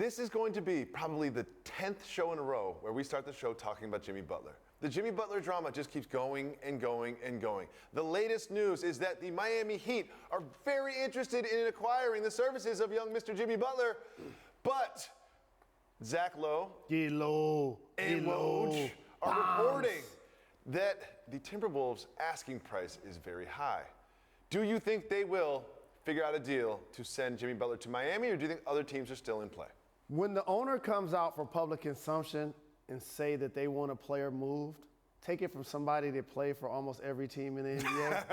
This is going to be probably the 10th show in a row where we start the show talking about Jimmy Butler. The Jimmy Butler drama just keeps going and going and going. The latest news is that the Miami Heat are very interested in acquiring the services of young Mr. Jimmy Butler, but Zach Lowe and Woj are reporting that the Timberwolves' asking price is very high. Do you think they will figure out a deal to send Jimmy Butler to Miami, or do you think other teams are still in play? When the owner comes out for public consumption and say that they want a player moved, take it from somebody that played for almost every team in the NBA,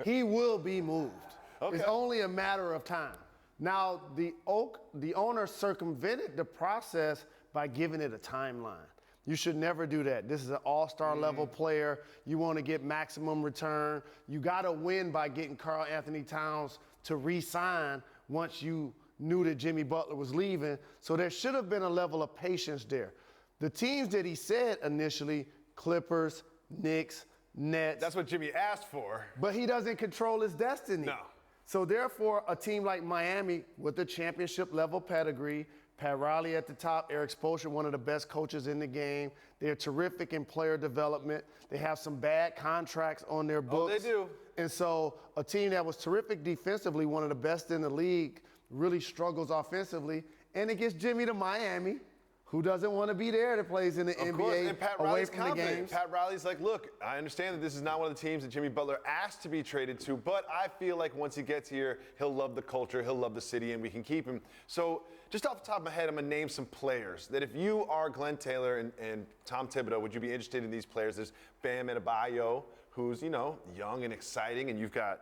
he will be moved. Okay. It's only a matter of time. Now, the owner circumvented the process by giving it a timeline. You should never do that. This is an all-star level player. You want to get maximum return. You got to win by getting Karl Anthony Towns to re-sign once you knew that Jimmy Butler was leaving. So there should have been a level of patience there. The teams that he said initially, Clippers, Knicks, Nets. That's what Jimmy asked for. But he doesn't control his destiny. No. So therefore, a team like Miami with the championship level pedigree, Pat Riley at the top, Eric Spoelstra, one of the best coaches in the game. They're terrific in player development. They have some bad contracts on their books. Oh, they do. And so a team that was terrific defensively, one of the best in the league, really struggles offensively. And it gets Jimmy to Miami, who doesn't want to be there that plays in the NBA course. And Pat away Riley's from the confident. games. Pat Riley's like, look, I understand that this is not one of the teams that Jimmy Butler asked to be traded to, but I feel like once he gets here, he'll love the culture, he'll love the city, and we can keep him. So just off the top of my head, I'm going to name some players that if you are Glenn Taylor and Tom Thibodeau, would you be interested in these players? There's Bam Adebayo, who's, young and exciting, and you've got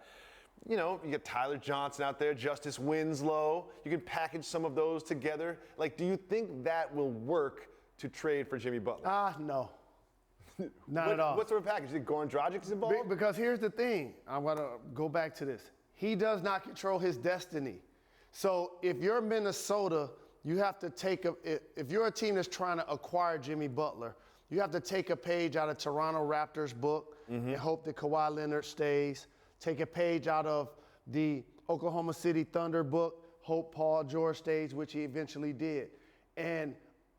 you got Tyler Johnson out there, Justise Winslow. You can package some of those together. Like, do you think that will work to trade for Jimmy Butler? No. Not at all. What sort of package? You think Goran Dragic is involved? Because here's the thing. I want to go back to this. He does not control his destiny. So if you're Minnesota, you have to if you're a team that's trying to acquire Jimmy Butler, you have to take a page out of Toronto Raptors book and hope that Kawhi Leonard stays. Take a page out of the Oklahoma City Thunder book, hope Paul George stays, which he eventually did. And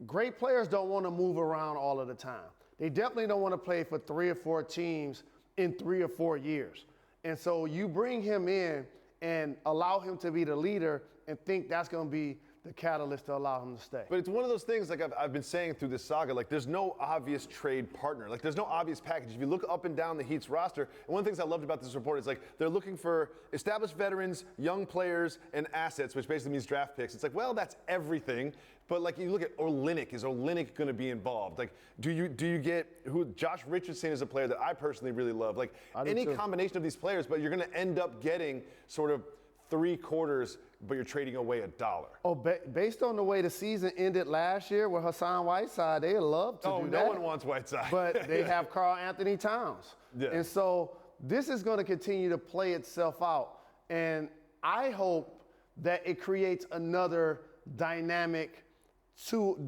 great players don't want to move around all of the time. They definitely don't want to play for 3 or 4 teams in 3 or 4 years. And so you bring him in and allow him to be the leader and think that's going to be the catalyst to allow him to stay. But it's one of those things, like I've been saying through this saga, like there's no obvious trade partner. Like there's no obvious package. If you look up and down the Heat's roster, and one of the things I loved about this report is like they're looking for established veterans, young players, and assets, which basically means draft picks. It's like, well, that's everything. But like you look at Olynyk, is Olynyk going to be involved? Like, do you get who? Josh Richardson is a player that I personally really love. Like any combination of these players, but you're going to end up getting sort of 3 quarters, but you're trading away $1. Oh, based on the way the season ended last year with Hassan Whiteside, they'd love to do that. Oh, no one wants Whiteside. But they have Karl Anthony Towns. Yeah. And so this is going to continue to play itself out. And I hope that it creates another dynamic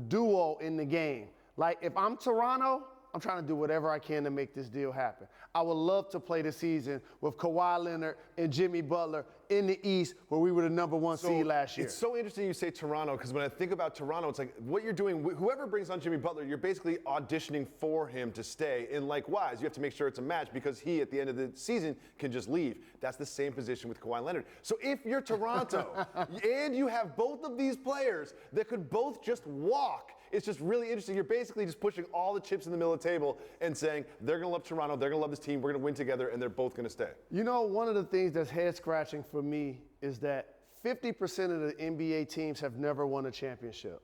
duo in the game. Like if I'm Toronto, I'm trying to do whatever I can to make this deal happen. I would love to play the season with Kawhi Leonard and Jimmy Butler in the East where we were the #1 seed last year. It's so interesting you say Toronto because when I think about Toronto, it's like what you're doing, whoever brings on Jimmy Butler, you're basically auditioning for him to stay. And likewise, you have to make sure it's a match because he, at the end of the season, can just leave. That's the same position with Kawhi Leonard. So if you're Toronto and you have both of these players that could both just walk, it's just really interesting. You're basically just pushing all the chips in the middle of the table and saying they're going to love Toronto, they're going to love this team, we're going to win together, and they're both going to stay. You know, one of the things that's head-scratching for me is that 50% of the NBA teams have never won a championship.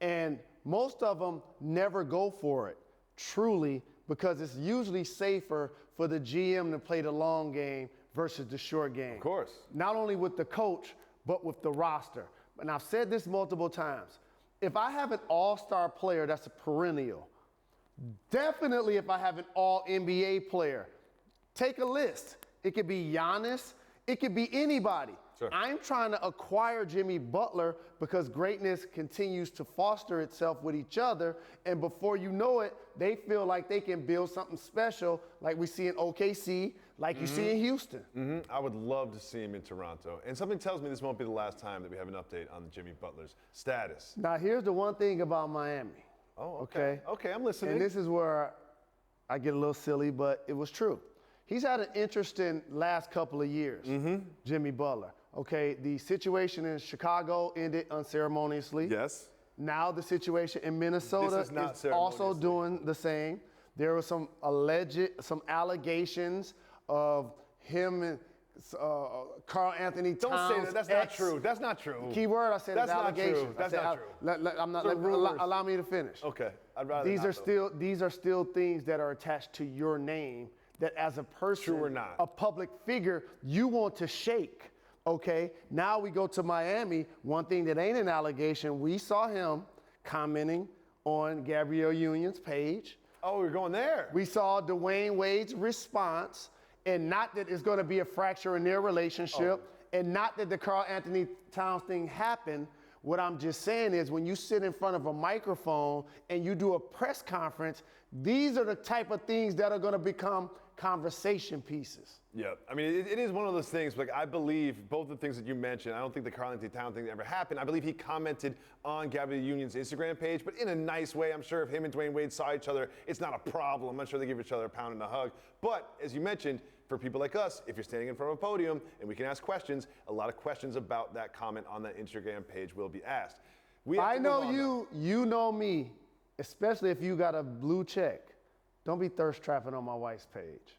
And most of them never go for it, truly, because it's usually safer for the GM to play the long game versus the short game. Of course. Not only with the coach, but with the roster. And I've said this multiple times. If I have an all-star player that's a perennial, definitely if I have an all-NBA player, take a list. It could be Giannis. It could be anybody. Sure. I'm trying to acquire Jimmy Butler because greatness continues to foster itself with each other. And before you know it, they feel like they can build something special like we see in OKC, like you see in Houston. I would love to see him in Toronto. And something tells me this won't be the last time that we have an update on Jimmy Butler's status. Now, here's the one thing about Miami. Oh, okay. Okay, I'm listening. And this is where I get a little silly, but it was true. He's had an interesting last couple of years, Jimmy Butler. Okay, the situation in Chicago ended unceremoniously. Yes. Now the situation in Minnesota is also doing the same. There were some allegations of him and Karl Anthony Towns. Don't say that. That's not true. That's not true. Key word I said is allegations. That's not true. Allow me to finish. Okay. I'd rather These are still things that are attached to your name that as a person, true or not, a public figure, you want to shake. Okay, now we go to Miami. One thing that ain't an allegation, we saw him commenting on Gabrielle Union's page. Oh, we're going there. We saw Dwayne Wade's response, and not that it's going to be a fracture in their relationship, and not that the Karl Anthony Towns thing happened. What I'm just saying is when you sit in front of a microphone and you do a press conference, these are the type of things that are going to become conversation pieces. Yeah, I mean, it is one of those things. Like, I believe both the things that you mentioned. I don't think the Karl Anthony Towns thing ever happened. I believe he commented on Gabrielle Union's Instagram page, but in a nice way. I'm sure if him and Dwayne Wade saw each other, it's not a problem. I'm sure they give each other a pound and a hug. But as you mentioned, for people like us, if you're standing in front of a podium and we can ask questions, a lot of questions about that comment on that Instagram page will be asked. I know you know me, especially if you got a blue check. Don't be thirst trapping on my wife's page.